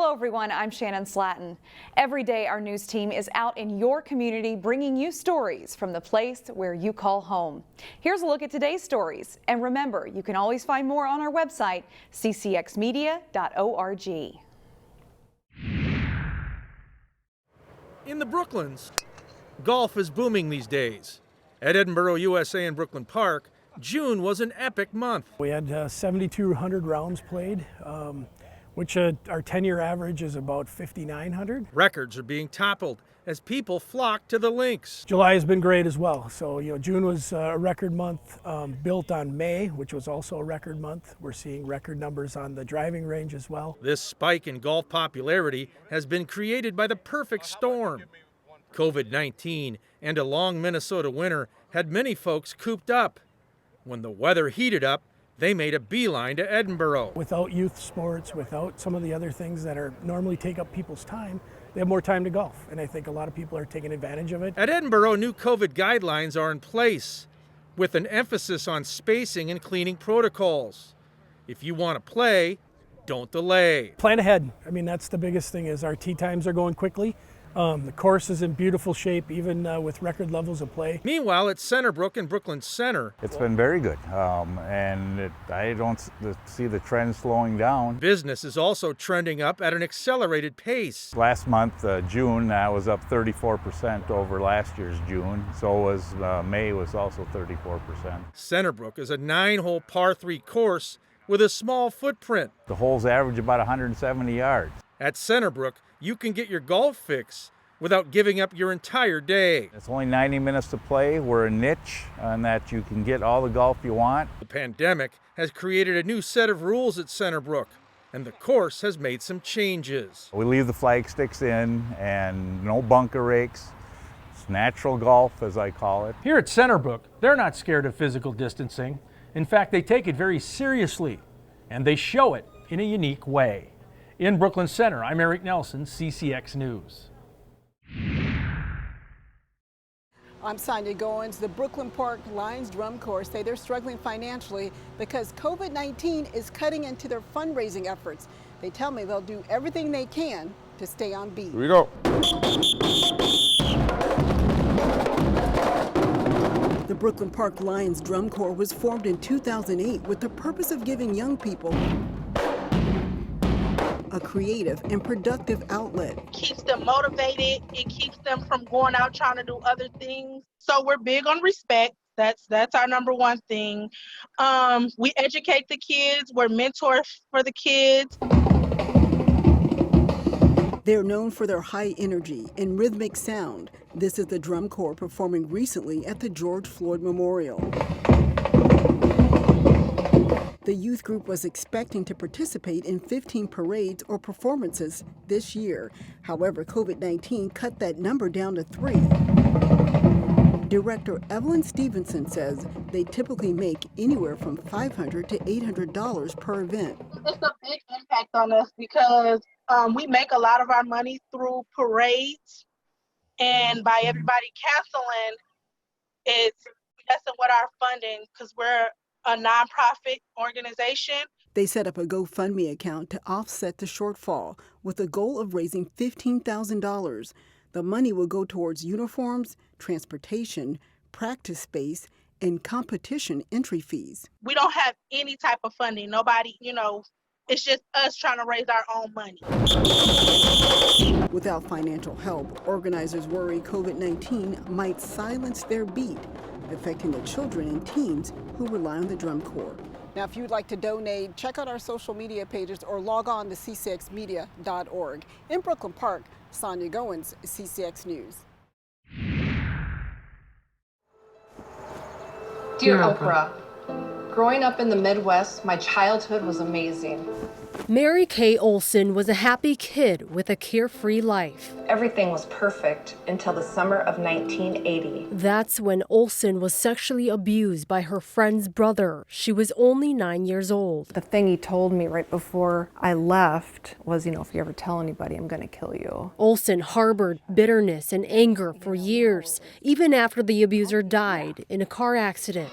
Hello everyone, I'm Shannon SLATTON. Every day our news team is out in your community bringing you stories from the place where you call home. Here's a look at today's stories. And remember, you can always find more on our website, ccxmedia.org. In the Brooklands, golf is booming these days. At Edinburgh USA in Brooklyn Park, June was an epic month. We had 7,200 rounds played, which our 10-year average is about 5,900. Records are being toppled as people flock to the links. July has been great as well. So, June was a record month, built on May, which was also a record month. We're seeing record numbers on the driving range as well. This spike in golf popularity has been created by the perfect storm. COVID-19 and a long Minnesota winter had many folks cooped up. When the weather heated up, they made a beeline to Edinburgh. Without youth sports, without some of the other things that are normally take up people's time, they have more time to golf, and I think a lot of people are taking advantage of it. At Edinburgh, new COVID guidelines are in place, with an emphasis on spacing and cleaning protocols. If you want to play, don't delay. Plan ahead. I mean, that's the biggest thing is our tee times are going quickly. The course is in beautiful shape, even with record levels of play. Meanwhile, at CENTERBROOK in Brooklyn Center, it's been very good, I don't see the trend slowing down. Business is also trending up at an accelerated pace. Last month, June, was up 34% over last year's June. So was May was also 34%. CENTERBROOK is a 9-hole par 3 course with a small footprint. The holes average about 170 yards. At CENTERBROOK, you can get your golf fix without giving up your entire day. It's only 90 minutes to play. We're a niche in that you can get all the golf you want. The pandemic has created a new set of rules at CENTERBROOK, and the course has made some changes. We leave the flag sticks in and no bunker rakes. It's natural golf, as I call it. Here at CENTERBROOK, they're not scared of physical distancing. In fact, they take it very seriously, and they show it in a unique way. In Brooklyn Center, I'm Eric Nelson, CCX News. I'm Sonya Goins. The Brooklyn Park Lions drum corps say they're struggling financially because COVID-19 is cutting into their fundraising efforts. They tell me they'll do everything they can to stay on beat. Here we go. The Brooklyn Park Lions drum corps was formed in 2008 with the purpose of giving young people a creative and productive outlet. Keeps them motivated. It keeps them from going out trying to do other things. So we're big on respect. That's our number one thing. We educate the kids. We're mentors for the kids. They're known for their high energy and rhythmic sound. This is the drum corps performing recently at the George Floyd Memorial. The youth group was expecting to participate in 15 parades or performances this year. However, COVID-19 cut that number down to 3. Director EVELYN STEVENSON says they typically make anywhere from $500 to $800 per event. It's a big impact on us because we make a lot of our money through parades, and by everybody canceling, it's messing with our funding because we're a nonprofit organization. They set up a GoFundMe account to offset the shortfall with a goal of raising $15,000. The money will go towards uniforms, transportation, practice space, and competition entry fees. We don't have any type of funding. Nobody, it's just us trying to raise our own money. Without financial help, organizers worry COVID-19 might silence their beat, affecting the children and teens who rely on the drum corps. Now, if you'd like to donate, check out our social media pages or log on to ccxmedia.org. In Brooklyn Park, Sonya Goins, CCX News. Dear Oprah, growing up in the Midwest, my childhood was amazing. Mary Kay Olson was a happy kid with a carefree life. Everything was perfect until the summer of 1980. That's when Olson was sexually abused by her friend's brother. She was only 9 years old. The thing he told me right before I left was, if you ever tell anybody, I'm going to kill you. Olson harbored bitterness and anger for years, even after the abuser died in a car accident.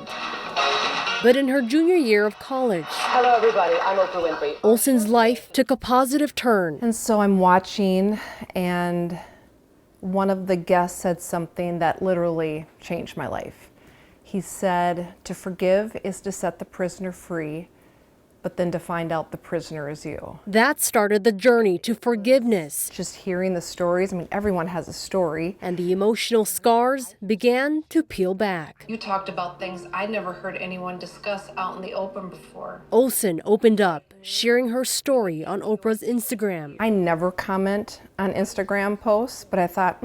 But in her junior year of college, Hello everybody, I'm Oprah Winfrey. Olson's life took a positive turn. And so I'm watching, and one of the guests said something that literally changed my life. He said, to forgive is to set the prisoner free, but then to find out the prisoner is you. That started the journey to forgiveness. Just hearing the stories, I mean, everyone has a story. And the emotional scars began to peel back. You talked about things I'd never heard anyone discuss out in the open before. Olson opened up, sharing her story on Oprah's Instagram. I never comment on Instagram posts, but I thought,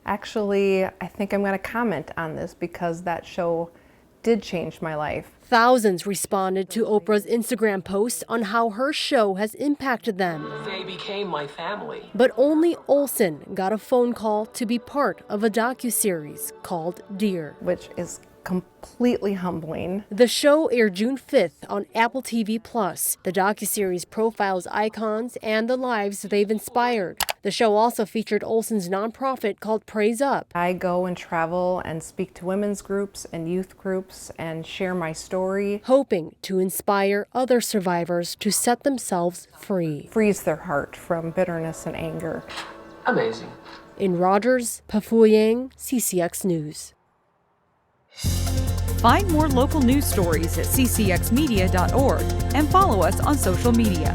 actually, I think I'm going to comment on this because that show did change my life. Thousands responded to Oprah's Instagram posts on how her show has impacted them. They became my family. But only Olson got a phone call to be part of a docuseries called Dear, which is completely humbling. The show aired June 5th on Apple TV+. The docuseries profiles icons and the lives they've inspired. The show also featured Olson's nonprofit called Praise Up. I go and travel and speak to women's groups and youth groups and share my story, hoping to inspire other survivors to set themselves free. Frees their heart from bitterness and anger. Amazing. In Rogers, Pafuyang, CCX News. Find more local news stories at ccxmedia.org and follow us on social media.